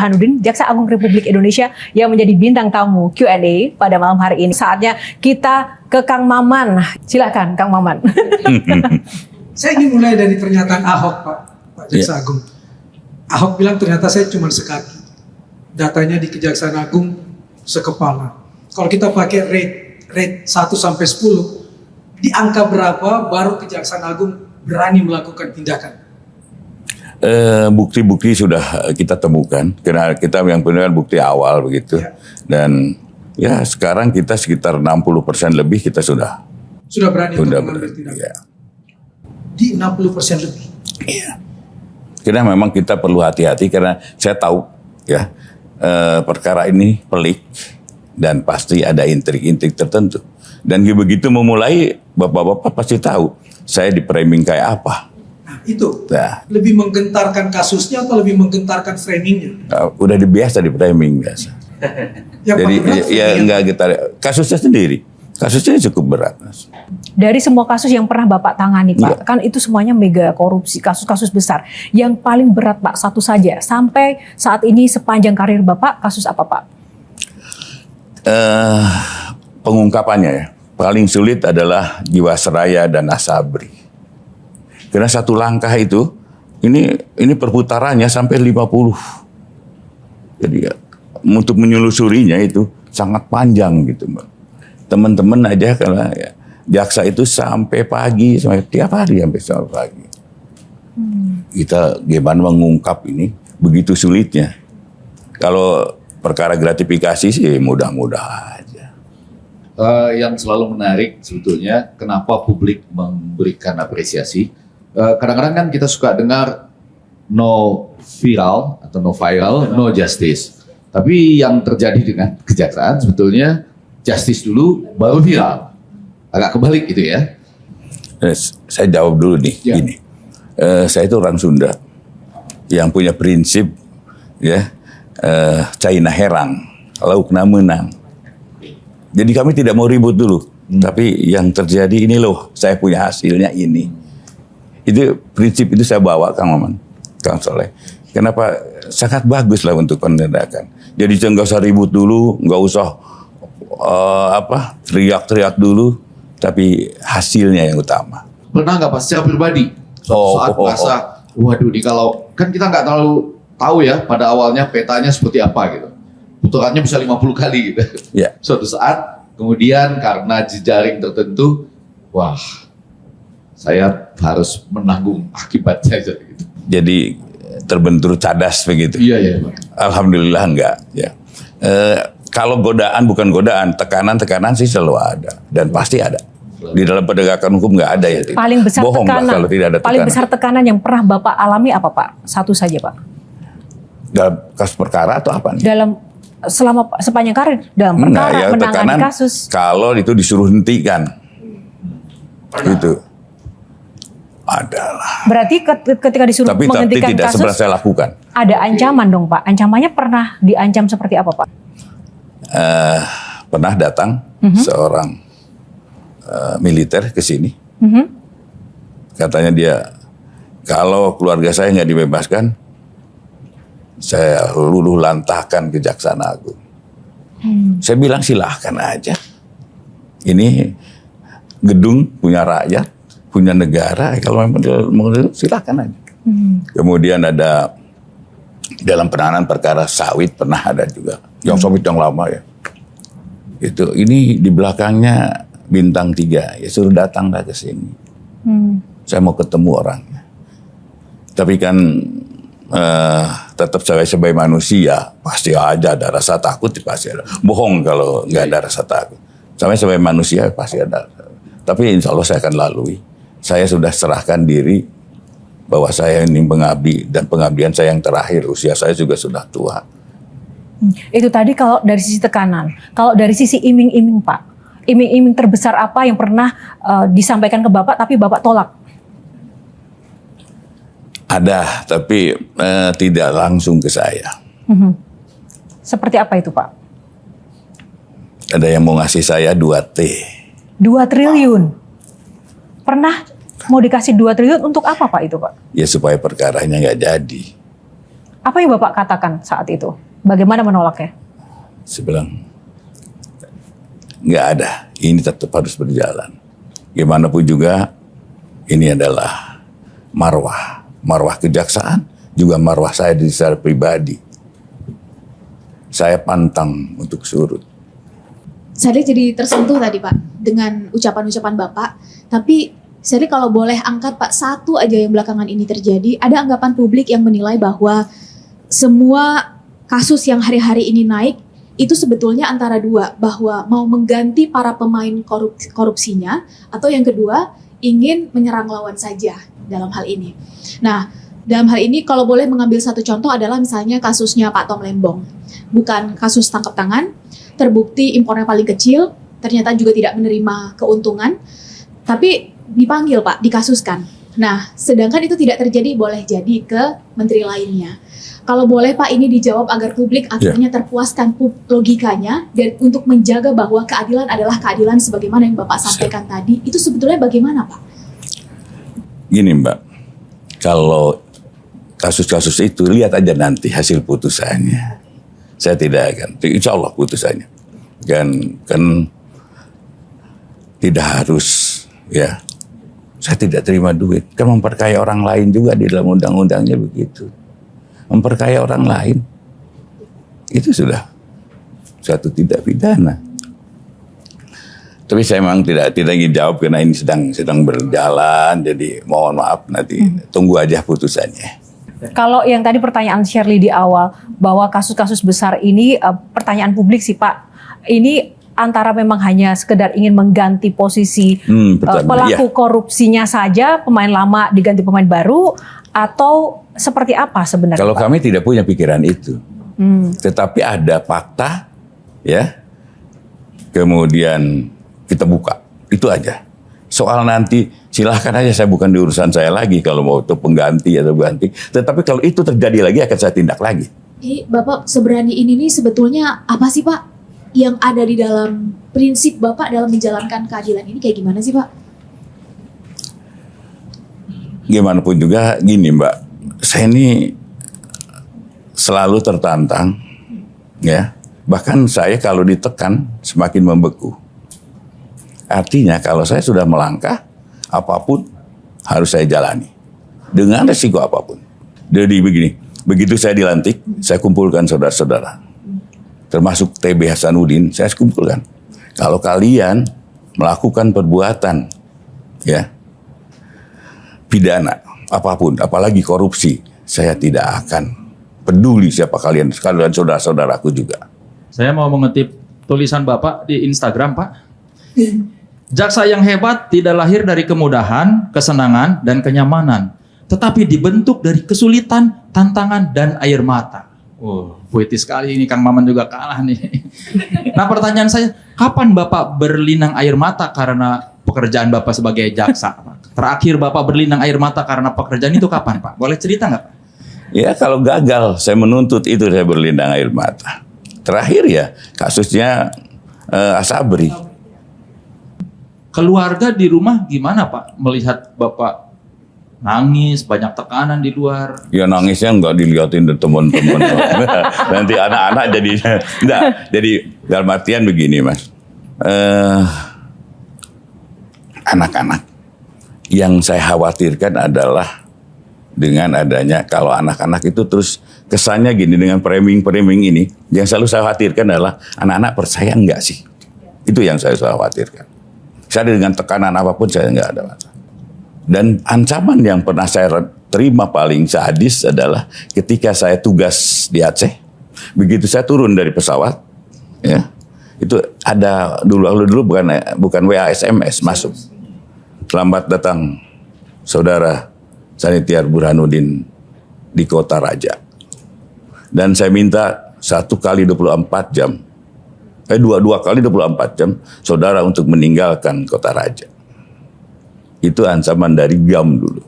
Burhanuddin, Jaksa Agung Republik Indonesia yang menjadi bintang tamu Q&A pada malam hari ini. Saatnya kita ke Kang Maman. Silakan Kang Maman. Saya ingin mulai dari pernyataan Ahok, Pak Jaksa Agung. Ahok bilang ternyata saya cuma sekaki. Datanya di Kejaksaan Agung sekepala. Kalau kita pakai rate 1 sampai 10, di angka berapa baru Kejaksaan Agung berani melakukan tindakan? Bukti-bukti sudah kita temukan, karena kita yang punya bukti awal begitu, dan ya sekarang kita sekitar 60% lebih kita sudah berani untuk mengambil tindakan. Ya. Di 60% lebih. Iya. Karena memang kita perlu hati-hati, karena saya tahu ya perkara ini pelik dan pasti ada intrik-intrik tertentu. Dan begitu memulai, bapak-bapak pasti tahu saya di framing kayak apa. Itu lebih menggentarkan kasusnya atau lebih menggentarkan framingnya? Udah biasa di framing biasa. Jadi ya enggak kita kasusnya sendiri. Kasusnya cukup berat. Dari semua kasus yang pernah Bapak tangani, Pak, kan itu semuanya mega korupsi, kasus-kasus besar. Yang paling berat, Pak, satu saja. Sampai saat ini sepanjang karir Bapak, kasus apa, Pak? Pengungkapannya ya. Paling sulit adalah Jiwasraya dan Asabri. Karena satu langkah itu, ini perputarannya sampai 50. Jadi ya, untuk menyelusurinya itu sangat panjang gitu, Mbak. Teman-teman aja kalau ya, jaksa itu sampai pagi, sampai tiap hari sampai pagi. Kita gimana mengungkap ini begitu sulitnya. Kalau perkara gratifikasi sih mudah-mudah aja. Yang selalu menarik sebetulnya kenapa publik memberikan apresiasi. Kadang-kadang kan kita suka dengar no viral atau no viral, no justice. Tapi yang terjadi dengan kejaksaan sebetulnya justice dulu baru viral. Agak kebalik gitu ya. Saya jawab dulu nih, gini. Saya itu orang Sunda yang punya prinsip ya, China herang, laukna menang. Jadi kami tidak mau ribut dulu. Tapi yang terjadi ini loh, saya punya hasilnya ini. Itu prinsip itu saya bawa Kang Maman, Kang Soleh. Kenapa sangat bagus lah untuk penindakan. Jadi nggak usah ribut dulu, nggak usah teriak-teriak dulu, tapi hasilnya yang utama. Pernah nggak Pak secara pribadi saat merasa, waduh nih kalau kan kita nggak terlalu tahu ya pada awalnya petanya seperti apa gitu, putarannya bisa 50 kali gitu. Ya. Suatu saat kemudian karena jejaring tertentu, wah saya harus menanggung akibatnya gitu. Jadi terbentur cadas begitu. Iya. Alhamdulillah enggak. Ya. Kalau godaan bukan godaan, tekanan sih selalu ada dan pasti ada. Di dalam penegakan hukum nggak ada ya. Paling besar bohong tekanan. kalau tidak ada tekanan. Paling besar tekanan yang pernah Bapak alami apa, Pak? Satu saja, Pak. Dalam kasus perkara atau apa? Selama sepanjang karir dalam perkara menangani kasus. Kalau itu disuruh hentikan, gitu. Adalah. Berarti ketika disuruh menghentikan tidak kasus, pernah saya lakukan. Ada ancaman dong, Pak. Ancamannya pernah diancam seperti apa, Pak? Pernah datang seorang militer ke sini. Katanya dia, kalau keluarga saya nggak dibebaskan, saya luluh lantahkan Kejaksaan Agung. Saya bilang silahkan aja. Ini gedung punya rakyat, punya negara, kalau memang silakan aja. Kemudian ada dalam penanganan perkara sawit pernah ada juga, yang sawit yang lama ya. Ini di belakangnya bintang 3, ya suruh datanglah ke sini. Saya mau ketemu orangnya. Tapi kan tetap saya sebagai manusia pasti aja ada rasa takut, pasti ada. Bohong kalau nggak ada rasa takut. Saya sebagai manusia pasti ada. Tapi insya Allah saya akan lalui. Saya sudah serahkan diri bahwa saya ini pengabdi dan pengabdian saya yang terakhir. Usia saya juga sudah tua. Itu tadi kalau dari sisi tekanan. Kalau dari sisi iming-iming, Pak. Iming-iming terbesar apa yang pernah disampaikan ke Bapak tapi Bapak tolak? Ada, tapi tidak langsung ke saya. Seperti apa itu, Pak? Ada yang mau ngasih saya 2T. 2 triliun. Pernah mau dikasih 2 triliun untuk apa, Pak, itu, Pak? Ya supaya perkaranya nggak jadi. Apa yang Bapak katakan saat itu? Bagaimana menolaknya? Saya bilang, nggak ada, ini tetap harus berjalan. Gimana pun juga, ini adalah marwah kejaksaan, juga marwah saya secara pribadi. Saya pantang untuk surut. Saya jadi tersentuh tadi Pak dengan ucapan-ucapan Bapak, tapi saya kalau boleh angkat Pak satu aja yang belakangan ini terjadi, ada anggapan publik yang menilai bahwa semua kasus yang hari-hari ini naik itu sebetulnya antara dua, bahwa mau mengganti para pemain korupsinya, atau yang kedua ingin menyerang lawan saja dalam hal ini. Nah, dalam hal ini kalau boleh mengambil satu contoh adalah misalnya kasusnya Pak Tom Lembong. Bukan kasus tangkap tangan, terbukti impornya paling kecil, ternyata juga tidak menerima keuntungan, tapi dipanggil Pak, dikasuskan. Nah, sedangkan itu tidak terjadi boleh jadi ke menteri lainnya. Kalau boleh Pak ini dijawab agar publik akhirnya terpuaskan logikanya dan untuk menjaga bahwa keadilan adalah keadilan sebagaimana yang Bapak sampaikan tadi, itu sebetulnya bagaimana Pak? Gini Mbak, kalau kasus-kasus itu lihat aja nanti hasil putusannya. Saya tidak akan, insya Allah putusannya. Kan tidak harus ya. Saya tidak terima duit. Kan memperkaya orang lain juga di dalam undang-undangnya begitu. Memperkaya orang lain. Itu sudah suatu tidak pidana. Tapi saya memang tidak ingin jawab karena ini sedang berjalan. Jadi mohon maaf nanti tunggu aja putusannya. Kalau yang tadi pertanyaan Shirley di awal bahwa kasus-kasus besar ini pertanyaan publik sih Pak, ini antara memang hanya sekedar ingin mengganti posisi pelaku korupsinya saja, pemain lama diganti pemain baru, atau seperti apa sebenarnya? Kalau Pak? kami tidak punya pikiran itu, tetapi ada fakta, ya, kemudian kita buka, itu aja. Soal nanti silahkan aja, saya bukan di urusan saya lagi kalau mau itu pengganti atau ganti. Tetapi kalau itu terjadi lagi akan saya tindak lagi. Bapak seberani ini nih sebetulnya apa sih Pak yang ada di dalam prinsip Bapak dalam menjalankan keadilan ini kayak gimana sih Pak? Gimana pun juga gini Mbak, saya ini selalu tertantang, ya. Bahkan saya kalau ditekan semakin membeku. Artinya kalau saya sudah melangkah, apapun harus saya jalani. Dengan resiko apapun. Jadi begini, begitu saya dilantik, saya kumpulkan saudara-saudara. Termasuk TB Hasanuddin, saya kumpulkan. Kalau kalian melakukan perbuatan, ya, pidana, apapun, apalagi korupsi, saya tidak akan peduli siapa kalian, sekalian saudara-saudaraku juga. Saya mau mengutip tulisan Bapak di Instagram, Pak. Jaksa yang hebat tidak lahir dari kemudahan, kesenangan, dan kenyamanan, tetapi dibentuk dari kesulitan, tantangan, dan air mata. Puitis sekali ini, Kang Maman juga kalah nih. Nah, pertanyaan saya, kapan Bapak berlinang air mata karena pekerjaan Bapak sebagai jaksa, Pak? Terakhir Bapak berlinang air mata karena pekerjaan itu kapan, Pak? Boleh cerita nggak, Pak? Ya, kalau gagal, saya menuntut itu saya berlinang air mata. Terakhir ya, kasusnya Asabri. Keluarga di rumah gimana Pak melihat Bapak nangis, banyak tekanan di luar? Ya nangisnya nggak dilihatin teman-teman. Nanti anak-anak jadi enggak. Jadi dalam artian begini Mas, anak-anak yang saya khawatirkan adalah dengan adanya kalau anak-anak itu terus kesannya gini dengan framing ini, yang selalu saya khawatirkan adalah anak-anak percaya enggak sih? Itu yang saya khawatirkan. Saya dengan tekanan apapun saya nggak ada masalah. Dan ancaman yang pernah saya terima paling sadis adalah ketika saya tugas di Aceh. Begitu saya turun dari pesawat, ya itu ada dulu bukan WA SMS masuk. Selamat datang saudara Sanitiar Burhanuddin di Kota Raja. Dan saya minta 1 kali 24 jam. Dua kali 24 jam saudara untuk meninggalkan Kota Raja. Itu ancaman dari GAM dulu.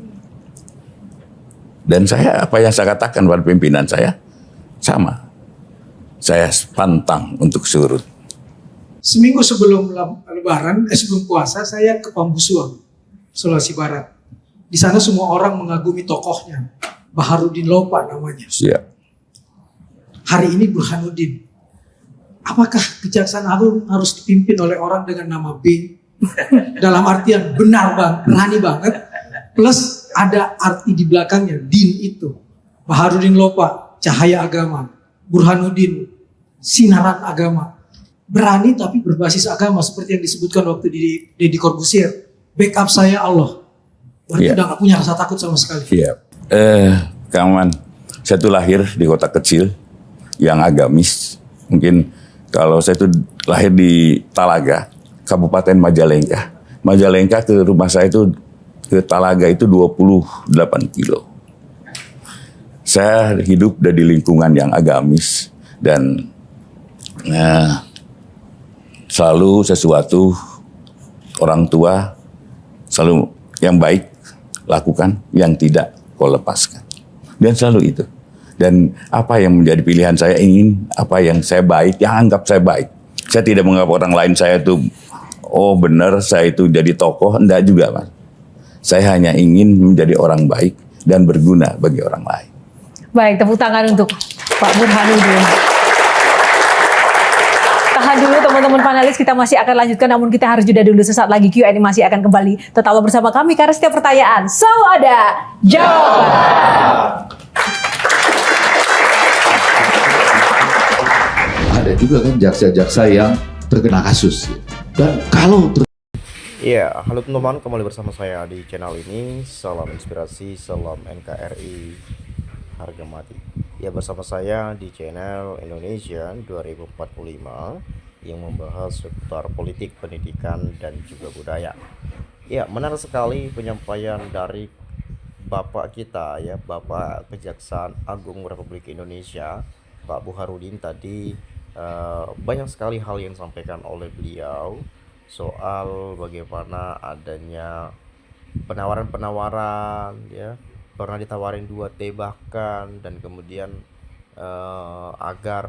Dan saya, apa yang saya katakan pada pimpinan saya, sama. Saya pantang untuk surut. Seminggu sebelum Lebaran, sebelum puasa, saya ke Pambusuang, Sulawesi Barat. Di sana semua orang mengagumi tokohnya, Baharudin Lopa namanya. Siap. hari ini Burhanuddin. Apakah Kejaksaan Agung harus dipimpin oleh orang dengan nama B? Dalam artian benar banget, berani banget. Plus ada arti di belakangnya, din itu. Baharudin Lopa, cahaya agama. Burhanuddin, sinaran agama. Berani tapi berbasis agama seperti yang disebutkan waktu di Deddy Corbuzier. Backup saya Allah. Berarti udah gak punya rasa takut sama sekali. Iya. Kang Man, saya tuh lahir di kota kecil yang agamis. Mungkin kalau saya tuh lahir di Talaga, Kabupaten Majalengka. Majalengka ke rumah saya itu ke Talaga itu 28 kilo. Saya hidup di lingkungan yang agamis dan selalu sesuatu orang tua selalu yang baik lakukan, yang tidak kau lepaskan. Dan selalu itu. Dan apa yang menjadi pilihan saya ingin, apa yang saya baik, yang anggap saya baik. Saya tidak menganggap orang lain saya itu, oh benar saya itu jadi tokoh, enggak juga Mas. Saya hanya ingin menjadi orang baik dan berguna bagi orang lain. Baik, tepuk tangan untuk Pak Burhanuddin. Tahan dulu teman-teman panelis, kita masih akan lanjutkan, namun kita harus jeda dulu sesaat lagi. Q&A masih akan kembali. Tetaplah bersama kami karena setiap pertanyaan selalu ada jawaban. Ada juga kan jaksa-jaksa yang terkena kasus. Dan kalau Iya, halo teman-teman, kembali bersama saya di channel ini. Salam inspirasi, salam NKRI, harga mati. Ya, bersama saya di channel Indonesia 2045 yang membahas seputar politik, pendidikan, dan juga budaya. Ya, menarik sekali penyampaian dari Bapak kita ya, Bapak Kejaksaan Agung Republik Indonesia, Pak Burhanuddin tadi. Banyak sekali hal yang disampaikan oleh beliau soal bagaimana adanya penawaran-penawaran ya, pernah ditawarin 2T bahkan, dan kemudian agar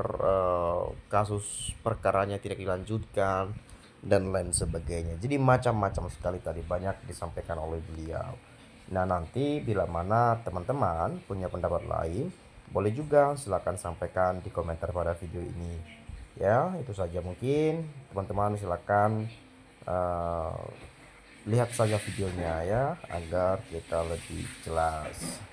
kasus perkaranya tidak dilanjutkan dan lain sebagainya. Jadi macam-macam sekali tadi banyak disampaikan oleh beliau. Nah, nanti bila mana teman-teman punya pendapat lain, boleh juga silakan sampaikan di komentar pada video ini. Ya, itu saja mungkin. Teman-teman silakan lihat saja videonya ya, agar kita lebih jelas.